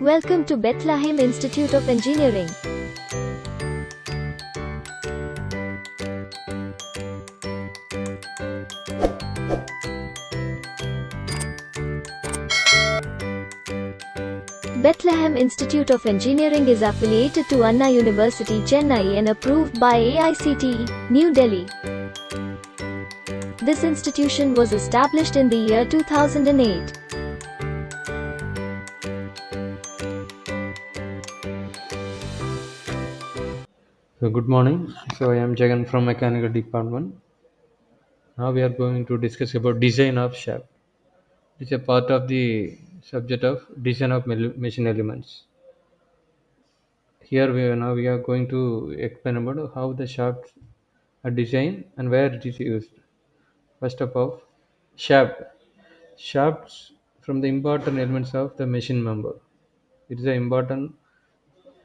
Welcome to Bethlehem Institute of Engineering. Bethlehem Institute of Engineering is affiliated to Anna University, Chennai and approved by AICTE, New Delhi. This institution was established in the year 2008. So good morning. So I am Jagan from Mechanical Department. Now we are going to discuss about design of shaft. It's a part of the subject of design of machine elements. Here we are going to explain about how the shafts are designed and where it is used. First of all, shaft. Shafts from the important elements of the machine member. It is an important.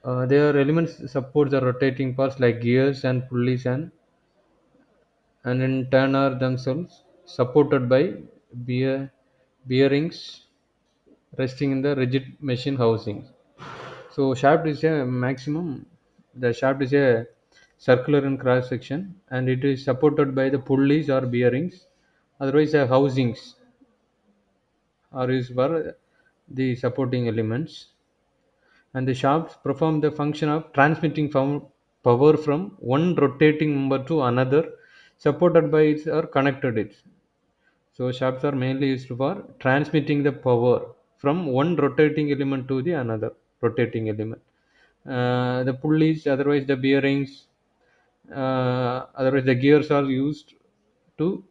They are elements support the rotating parts like gears and pulleys and in turn are themselves supported by bear, bearings resting in the rigid machine housing. So shaft is a maximum. The shaft is a circular in cross section and it is supported by the pulleys or bearings. Otherwise, the housings are used for the supporting elements. And the shafts perform the function of transmitting power from one rotating member to another, supported by it or connected it. So shafts are mainly used for transmitting the power from one rotating element to the another rotating element. The pulleys, otherwise the bearings, otherwise the gears are used to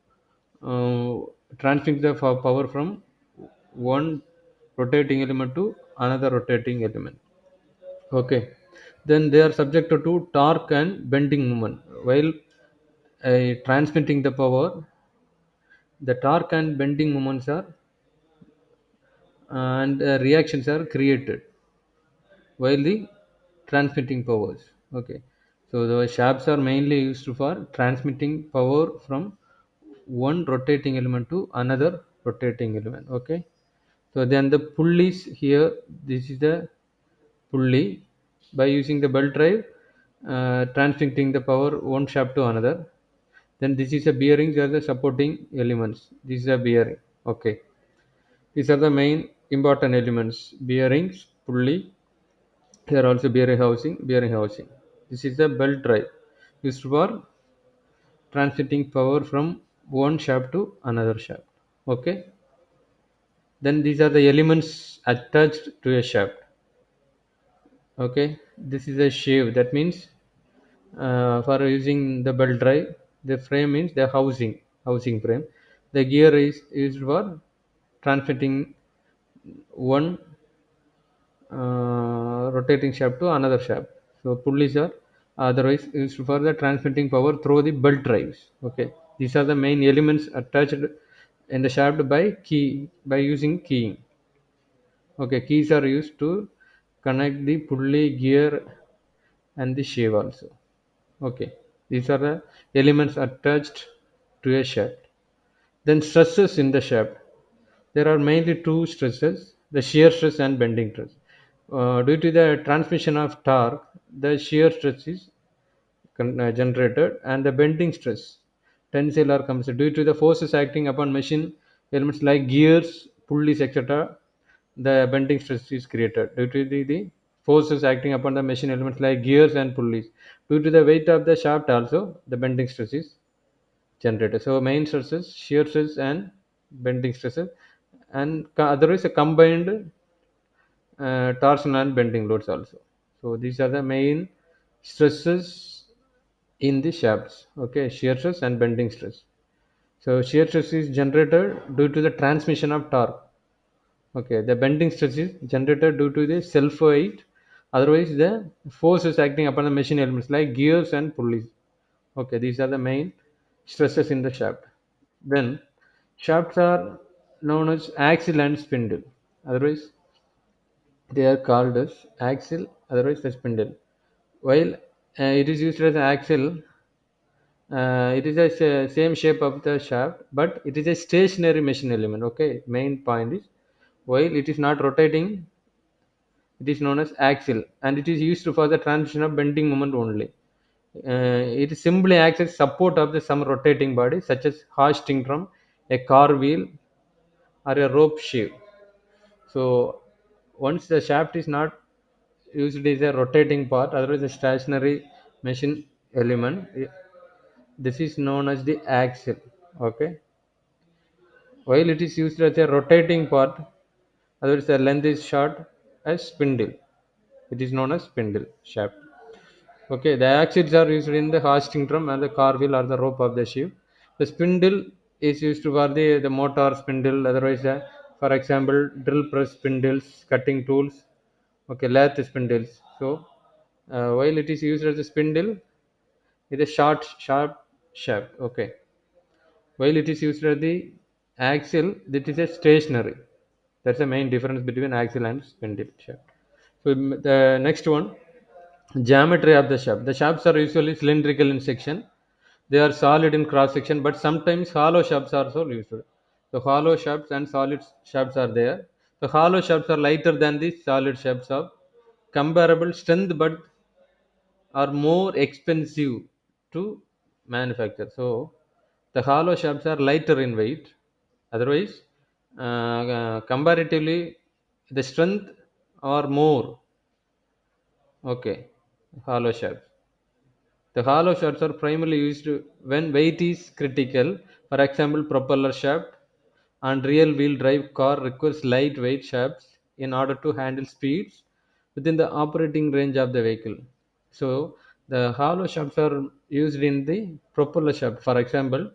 uh, transmit the power from one rotating element to another rotating element. Okay, then they are subjected to torque and bending moment. While transmitting the power, the torque and bending moments are and reactions are created while the transmitting powers. Okay, so the shafts are mainly used for transmitting power from one rotating element to another rotating element. Okay, so then the pulleys here, this is the pulley. By using the belt drive, transmitting the power one shaft to another. Then this is a bearings are the supporting elements. This is a bearing. Okay, these are the main important elements: bearings, pulley. Here also bearing housing, bearing housing. This is the belt drive used for transmitting power from one shaft to another shaft. Okay. Then these are the elements attached to a shaft. Okay. This is a sheave. That means for using the belt drive, the frame means the housing frame. The gear is used for transmitting one rotating shaft to another shaft. So pulleys are otherwise used for the transmitting power through the belt drives. Okay, these are the main elements attached in the shaft by using keying. Okay, keys are used to connect the pulley, gear, and the sheave also. Okay, these are the elements attached to a shaft. Then stresses in the shaft. There are mainly two stresses: the shear stress and bending stress. Due to the transmission of torque, the shear stress is generated, and the bending stress, tensile or compressive, due to the forces acting upon machine elements like gears, pulleys, etc. The bending stress is created due to the forces acting upon the machine elements like gears and pulleys. Due to the weight of the shaft, also the bending stress is generated. So main stresses, shear stress and bending stresses, and otherwise a combined torsion and bending loads also. So these are the main stresses in the shafts. Okay, shear stress and bending stress. So shear stress is generated due to the transmission of torque. Okay, the bending stress is generated due to the self weight. Otherwise, the forces acting upon the machine elements like gears and pulleys. Okay, these are the main stresses in the shaft. Then shafts are known as axle and spindle. Otherwise, they are called as axle, otherwise the spindle. While it is used as an axle, it is a same shape of the shaft, but it is a stationary machine element. Okay, main point is while it is not rotating, It is known as axle, and it is used for the transmission of bending moment only. It simply acts as support of the some rotating body, such as hoisting drum, a car wheel, or a rope sheave. So once the shaft is not used as a rotating part, otherwise a stationary machine element, this is known as the axle. Okay, while it is used as a rotating part, otherwise the length is short as spindle. It is known as spindle shaft. Okay, the axles are used in the hoisting drum and the car wheel or the rope of the ship. The spindle is used for the motor spindle, otherwise, for example, drill press spindles, cutting tools, okay, lathe spindles. So, while it is used as a spindle, it is short, sharp shaft. Okay, while it is used as the axle, that is a stationary. That's the main difference between axle and spindle shaft. So, the next one, geometry of the shaft. The shafts are usually cylindrical in section. They are solid in cross section, but sometimes hollow shafts are also used. The hollow shafts and solid shafts are there. The hollow shafts are lighter than the solid shafts of comparable strength, but are more expensive to manufacture. So the hollow shafts are lighter in weight. Otherwise, comparatively, the strength are more. Okay, hollow shafts. The hollow shafts are primarily used when weight is critical. For example, propeller shaft and real wheel drive car requires lightweight shafts in order to handle speeds within the operating range of the vehicle. So the hollow shafts are used in the propeller shaft. For example,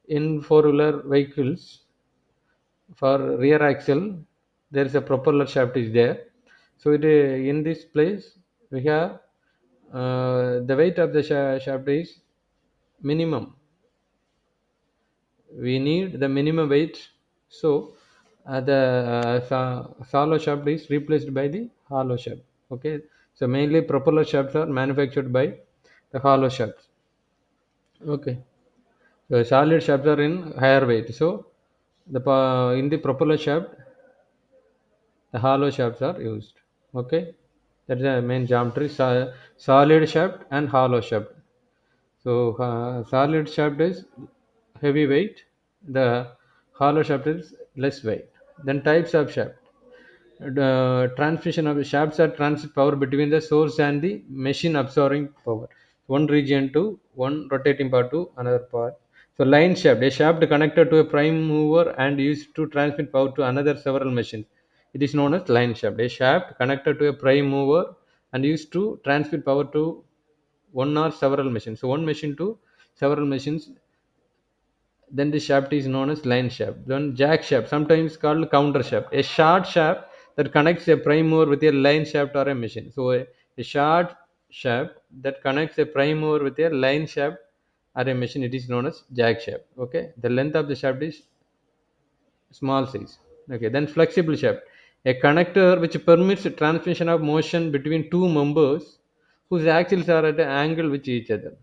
in four-wheeler vehicles, for rear axle, there is a propeller shaft is there. So in this place we have the weight of the shaft is minimum. We need the minimum weight. So the hollow shaft is replaced by the hollow shaft. Okay, so mainly propeller shafts are manufactured by the hollow shafts. Okay, so solid shafts are in higher weight. So in the propeller shaft, the hollow shafts are used. Okay, that's the main geometry. Solid shaft and hollow shaft. So solid shaft is heavy weight, the hollow shaft is less weight. Then types of shaft. The transmission of the shafts are transit power between the source and the machine absorbing power, one region to one rotating part to another part. So line shaft, a shaft connected to a prime mover and used to transmit power to another several machines, it is known as line shaft. A shaft connected to a prime mover and used to transmit power to one or several machines, so one machine to several machines, then the shaft is known as line shaft. Then jack shaft, sometimes called counter shaft, a short shaft that connects a prime mover with a line shaft or a machine. So a short shaft that connects a prime mover with a line shaft or a machine, it is known as jack shaft. Okay, the length of the shaft is small size. Okay, then flexible shaft, a connector which permits transmission of motion between two members whose axles are at an angle with each other.